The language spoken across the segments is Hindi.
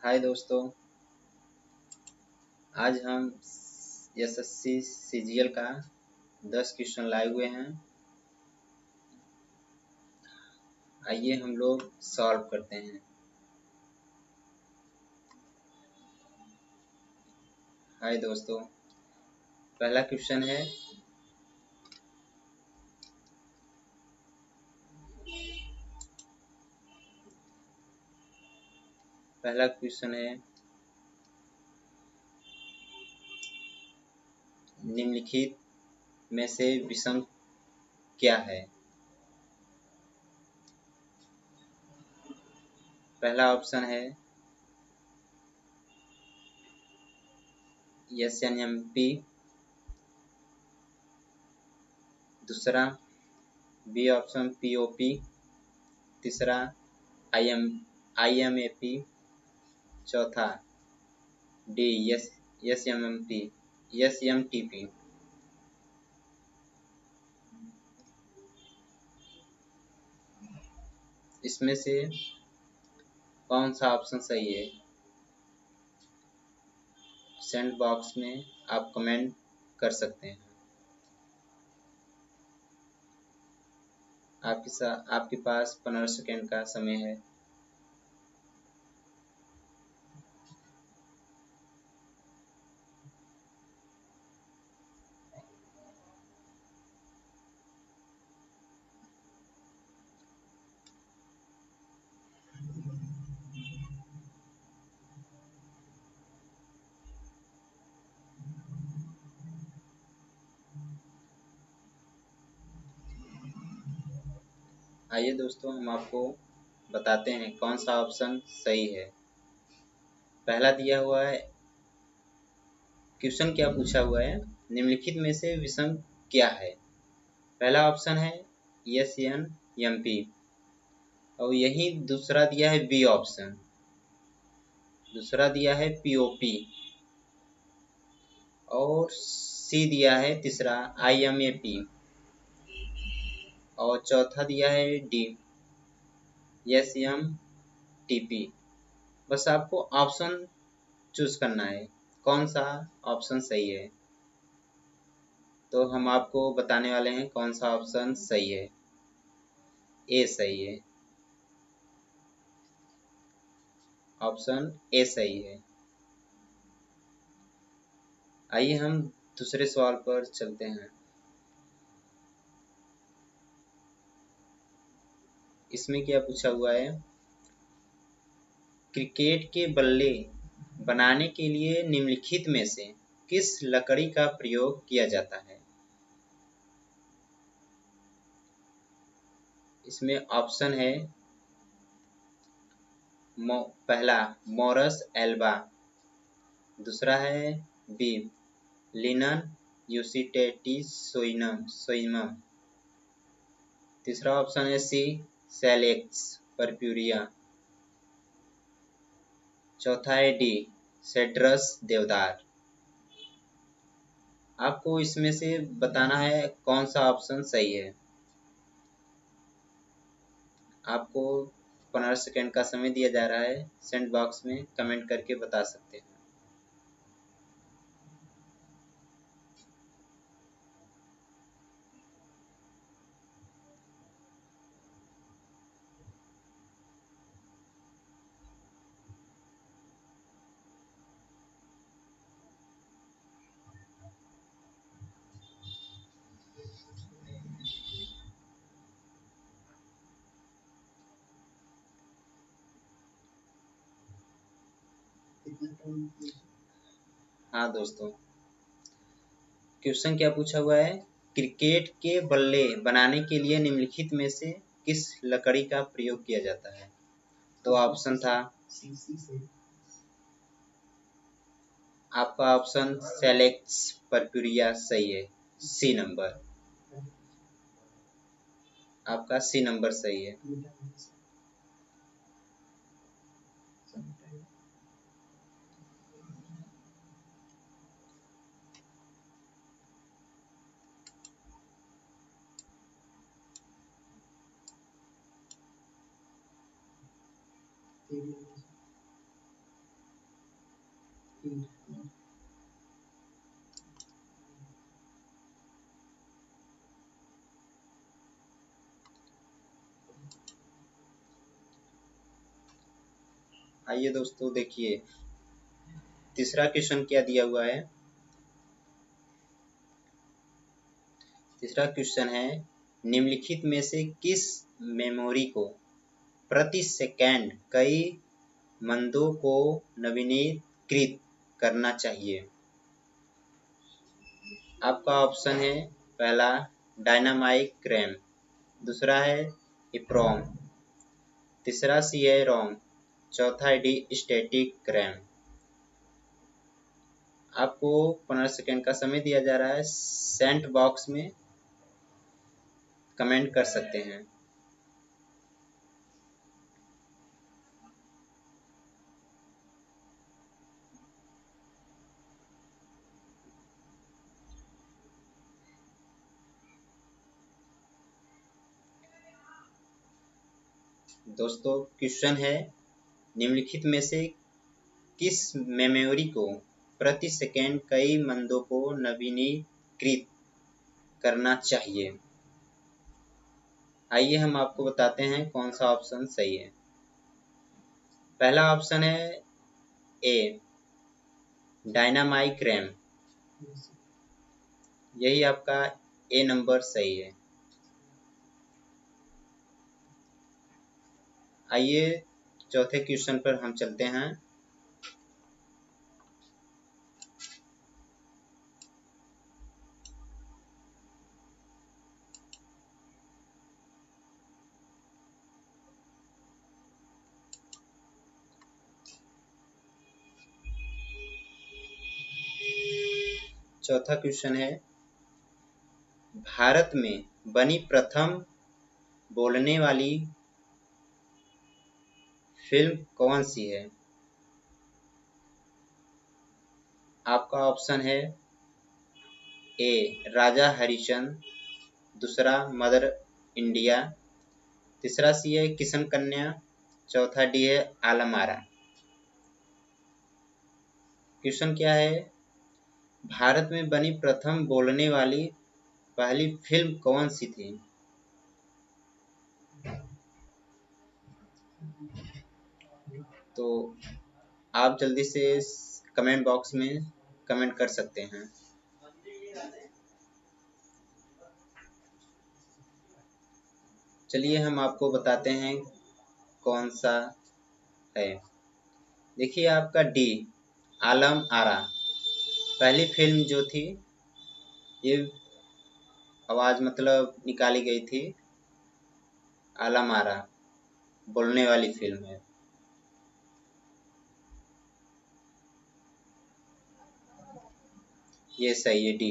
हाय दोस्तों, आज हम एसएससी सीजीएल का 10 क्वेश्चन लाए हुए हैं। आइए हम लोग सॉल्व करते हैं। हाय दोस्तों, पहला क्वेश्चन है निम्नलिखित में से विषम क्या है। पहला ऑप्शन है एसएनएमपी, दूसरा बी ऑप्शन पीओपी, तीसरा आईएमएपी, चौथा डी एसएमटीपी। इसमें से कौन सा ऑप्शन सही है? सेंड बॉक्स में आप कमेंट कर सकते हैं। आपके पास 15 सेकेंड का समय है। आइए दोस्तों, हम आपको बताते हैं कौन सा ऑप्शन सही है। पहला दिया हुआ है, क्वेश्चन क्या पूछा हुआ है, निम्नलिखित में से विषम क्या है। पहला ऑप्शन है एसएनएमपी और यही दूसरा दिया है बी ऑप्शन, दूसरा दिया है पीओपी और सी दिया है तीसरा आईएमएपी और चौथा दिया है डी एसएमटीपी। बस आपको ऑप्शन चूज करना है कौन सा ऑप्शन सही है। तो हम आपको बताने वाले हैं कौन सा ऑप्शन सही है। ए सही है, ऑप्शन ए सही है। आइए हम दूसरे सवाल पर चलते हैं। इसमें क्या पूछा हुआ है, क्रिकेट के बल्ले बनाने के लिए निम्नलिखित में से किस लकड़ी का प्रयोग किया जाता है। इसमें ऑप्शन है पहला मोरस एल्बा, दूसरा है बी लिनन यूसिटेटिस सोइनम, तीसरा ऑप्शन है सी सेलेक्स परप्यूरिया, चौथा है डी सेड्रस देवदार। आपको इसमें से बताना है कौन सा ऑप्शन सही है। आपको 15 सेकेंड का समय दिया जा रहा है। सेंड बॉक्स में कमेंट करके बता सकते हैं। हाँ दोस्तों, क्वेश्चन क्या पूछा हुआ है, क्रिकेट के बल्ले बनाने के लिए निम्नलिखित में से किस लकड़ी का प्रयोग किया जाता है। तो ऑप्शन था आपका ऑप्शन सेलेक्स परप्यूरिया सही है, सी नंबर, आपका सी नंबर सही है। आइए दोस्तों देखिए, तीसरा क्वेश्चन क्या दिया हुआ है। तीसरा क्वेश्चन है, निम्नलिखित में से किस मेमोरी को प्रति सेकंड कई मंदों को नवीनीकृत करना चाहिए। आपका ऑप्शन है, पहला डायनामाइक रैम, दूसरा है इप्रोम, तीसरा सी है रोम, चौथा डी स्टैटिक रैम। आपको 15 सेकंड का समय दिया जा रहा है, सेंट बॉक्स में कमेंट कर सकते हैं। दोस्तों क्वेश्चन है, निम्नलिखित में से किस मेमोरी को प्रति सेकंड कई मंदों को नवीनीकृत करना चाहिए। आइए हम आपको बताते हैं कौन सा ऑप्शन सही है। पहला ऑप्शन है ए डायनामाइक रैम, यही आपका ए नंबर सही है। आइए चौथे क्वेश्चन पर हम चलते हैं। चौथा क्वेश्चन है, भारत में बनी प्रथम बोलने वाली फिल्म कौन सी है। आपका ऑप्शन है ए राजा हरिश्चंद्र, दूसरा मदर इंडिया, तीसरा सी है किशन कन्या, चौथा डी है आलम आरा। क्वेश्चन क्या है, भारत में बनी प्रथम बोलने वाली पहली फिल्म कौन सी थी। तो आप जल्दी से कमेंट बॉक्स में कमेंट कर सकते हैं। चलिए हम आपको बताते हैं कौन सा है। देखिए आपका डी आलम आरा पहली फिल्म जो थी, ये आवाज मतलब निकाली गई थी, आलम आरा बोलने वाली फिल्म है। ये सही है डी।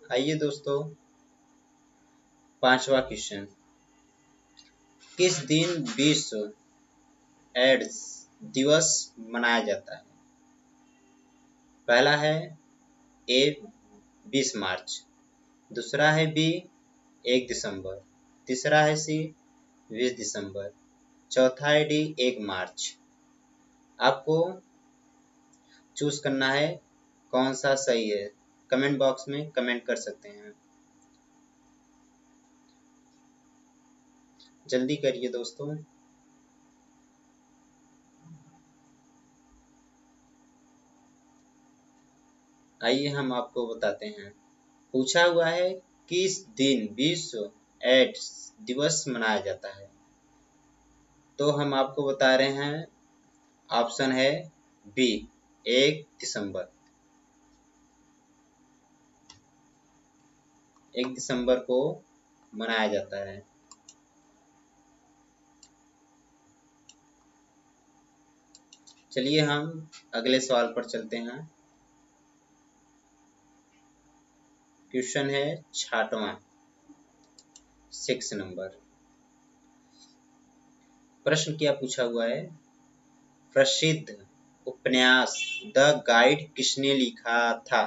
आइए दोस्तों पांचवा क्वेश्चन, किस दिन विश्व एड्स दिवस मनाया जाता है। पहला है ए 20 मार्च, दूसरा है बी 1 दिसंबर, तीसरा है सी 20 दिसंबर, चौथा है डी 1 मार्च। आपको चूज करना है कौन सा सही है, कमेंट बॉक्स में कमेंट कर सकते हैं। जल्दी करिए दोस्तों। आइए हम आपको बताते हैं। पूछा हुआ है किस दिन विश्व एड्स दिवस मनाया जाता है। तो हम आपको बता रहे हैं, ऑप्शन है बी 1 दिसंबर। 1 दिसंबर को मनाया जाता है। चलिए हम अगले सवाल पर चलते हैं। क्वेश्चन है 6वां, 6 नंबर। प्रश्न क्या पूछा हुआ है, प्रसिद्ध उपन्यास द गाइड किसने लिखा था?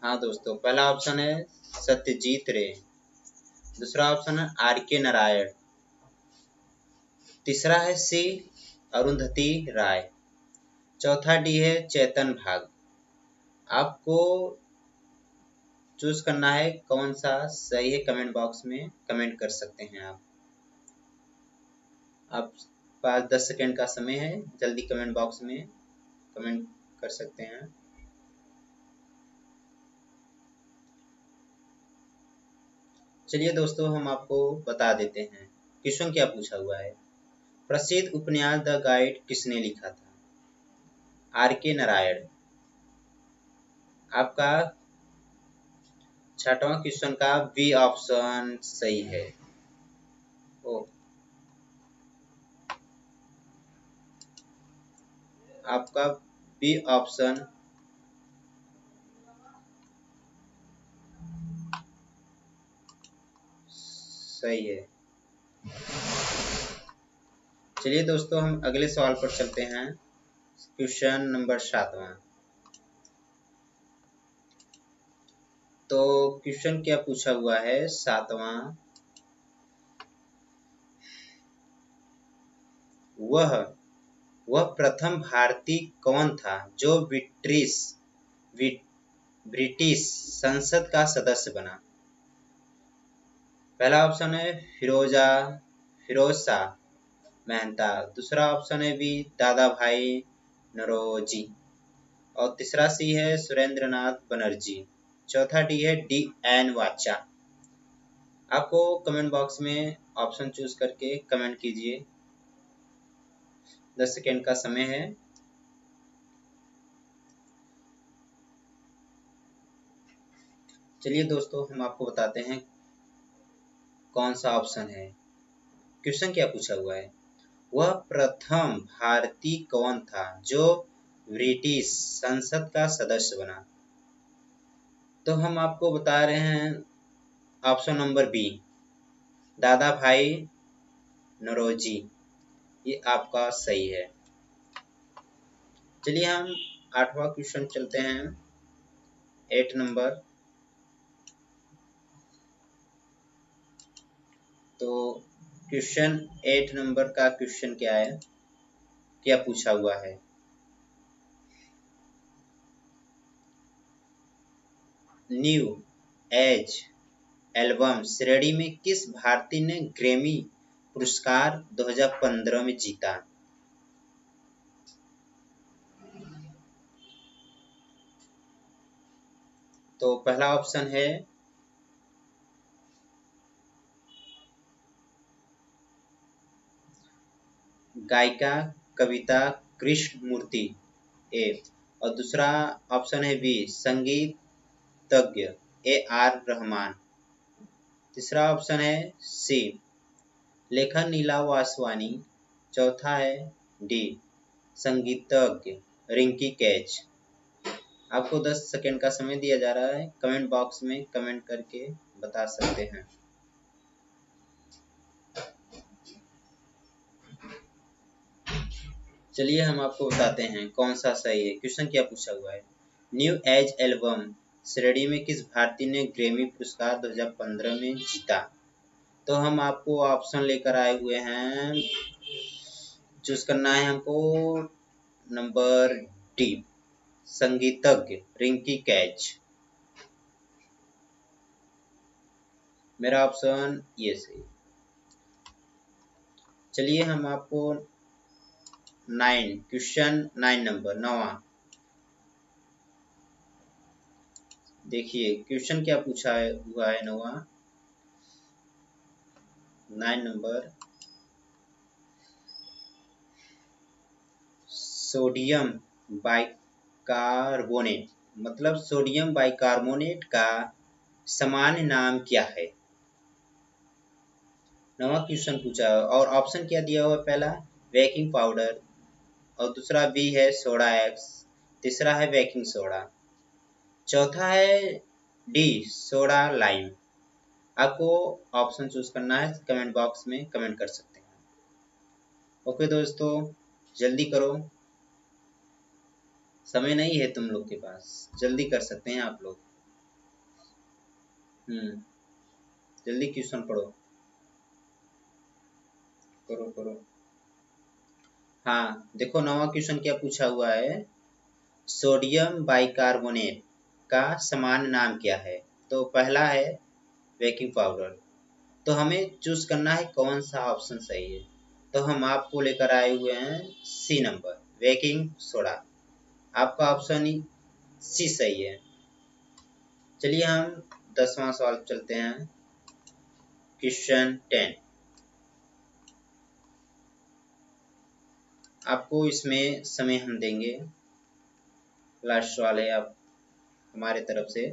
हाँ दोस्तों, पहला ऑप्शन है सत्यजीत रे, दूसरा ऑप्शन है आर के नारायण, तीसरा है सी अरुंधति राय, चौथा डी है चेतन भाग। आपको चूज करना है कौन सा सही है, कमेंट बॉक्स में कमेंट कर सकते हैं आप 5-10 सेकेंड का समय है, जल्दी कमेंट बॉक्स में कमेंट कर सकते हैं। चलिए दोस्तों, हम आपको बता देते हैं क्वेश्चन क्या पूछा हुआ है। प्रसिद्ध उपन्यास द गाइड किसने लिखा था? आर के नारायण। आपका छठवां क्वेश्चन का बी ऑप्शन सही है। ओ, आपका बी ऑप्शन सही है। चलिए दोस्तों, हम अगले सवाल पर चलते हैं। क्वेश्चन नंबर 7वां। तो क्वेश्चन क्या पूछा हुआ है 7वां, वह प्रथम भारतीय कौन था जो ब्रिटिश संसद का सदस्य बना? पहला ऑप्शन है फिरोज शाह मेहता, दूसरा ऑप्शन है बी दादा भाई नौरोजी, और तीसरा सी है सुरेंद्रनाथ बनर्जी, चौथा डी है डी एन वाचा। आपको कमेंट बॉक्स में ऑप्शन चूज करके कमेंट कीजिए, 10 सेकेंड का समय है। चलिए दोस्तों, हम आपको बताते हैं कौन सा ऑप्शन है। क्वेश्चन क्या पूछा हुआ है, वह प्रथम भारतीय कौन था जो ब्रिटिश संसद का सदस्य बना? तो हम आपको बता रहे हैं ऑप्शन नंबर बी, दादा भाई नौरोजी, ये आपका सही है। चलिए हम 8वां क्वेश्चन चलते हैं, 8 नंबर। तो क्वेश्चन 8 नंबर का क्वेश्चन क्या है, क्या पूछा हुआ है। न्यू एज एल्बम श्रेणी में किस भारतीय ने ग्रैमी पुरस्कार 2015 में जीता? तो पहला ऑप्शन है गायिका कविता कृष्णमूर्ति ए, और दूसरा ऑप्शन है बी संगीतज्ञ ए आर रहमान, तीसरा ऑप्शन है सी लेखन नीला वासवानी, चौथा है डी संगीतज्ञ रिंकी कैच। आपको 10 सेकेंड का समय दिया जा रहा है, कमेंट बॉक्स में कमेंट करके बता सकते हैं। चलिए हम आपको बताते हैं कौन सा सही है। क्वेश्चन क्या पूछा हुआ है, न्यू एज एल्बम श्रेणी में किस भारतीय ने ग्रैमी पुरस्कार 2015 में जीता? तो हम आपको ऑप्शन लेकर आए हुए हैं, चूज करना है हमको नंबर डी संगीतज्ञ रिंकी कैच। मेरा ऑप्शन ये सही। चलिए हम आपको 9 नंबर 9वां देखिए, क्वेश्चन क्या पूछा हुआ है 9 नंबर। सोडियम बाइकार्बोनेट, मतलब सोडियम बाइकार्बोनेट का सामान्य नाम क्या है? 9वां क्वेश्चन पूछा है, और ऑप्शन क्या दिया हुआ है, पहला बेकिंग पाउडर, और दूसरा बी है सोडा एक्स, तीसरा है बेकिंग सोडा, चौथा है डी सोडा लाइम। आपको ऑप्शन चूज करना है, कमेंट बॉक्स में कमेंट कर सकते हैं। 10 सेकेंड का समय है, जल्दी कमेंट बॉक्स में कमेंट कीजिए। 10 सेकेंड का समय है, 9वां क्वेश्चन पूछा हुआ है, और ऑप्शन क्या दिया हुआ है, पहला बेकिंग पाउडर, और दूसरा बी है सोडा एक्स, तीसरा है बेकिंग सोडा, चौथा है डी सोडा लाइम। आपको ऑप्शन चूज करना है, कमेंट बॉक्स में कमेंट कर सकते हैं। ओके दोस्तों, जल्दी करो, समय नहीं है तुम लोग के पास, जल्दी कर सकते हैं आप लोग। जल्दी क्वेश्चन पढ़ो, करो करो। हाँ देखो, नवा क्वेश्चन क्या पूछा हुआ है, सोडियम बाइकार्बोनेट का सामान्य नाम क्या है। तो पहला है बेकिंग पाउडर। तो हमें चूज करना है कौन सा ऑप्शन सही है। तो हम आपको लेकर आए हुए हैं सी नंबर, बेकिंग सोडा। आपका ऑप्शन ही सी सही है। चलिए हम 10वां सवाल चलते हैं, क्वेश्चन 10। आपको इसमें समय हम देंगे, लास्ट सवाल है आप हमारे तरफ से।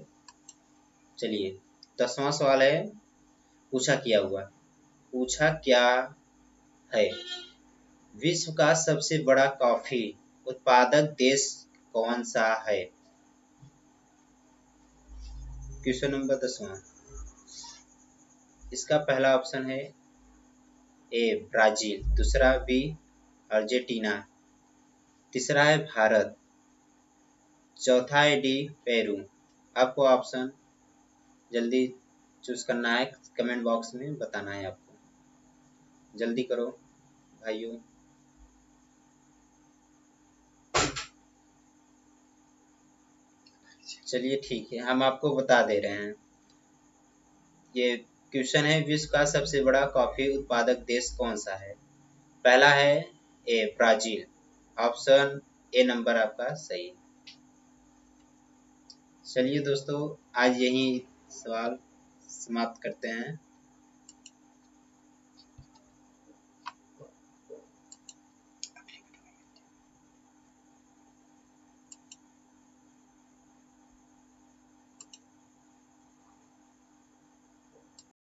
चलिए 10वां सवाल है, पूछा क्या है, विश्व का सबसे बड़ा कॉफी उत्पादक देश कौन सा है। क्वेश्चन नंबर 10वां। इसका पहला ऑप्शन है ए ब्राजील, दूसरा बी अर्जेंटीना, तीसरा है भारत, चौथा है डी पेरू। आपको ऑप्शन जल्दी चूज करना है, कमेंट बॉक्स में बताना है आपको, जल्दी करो भाइयों। चलिए ठीक है, हम आपको बता दे रहे हैं। ये क्वेश्चन है, विश्व का सबसे बड़ा कॉफी उत्पादक देश कौन सा है। पहला है a Brazil, option A number आपका सही। चलिए दोस्तों, आज यही सवाल समाप्त करते हैं।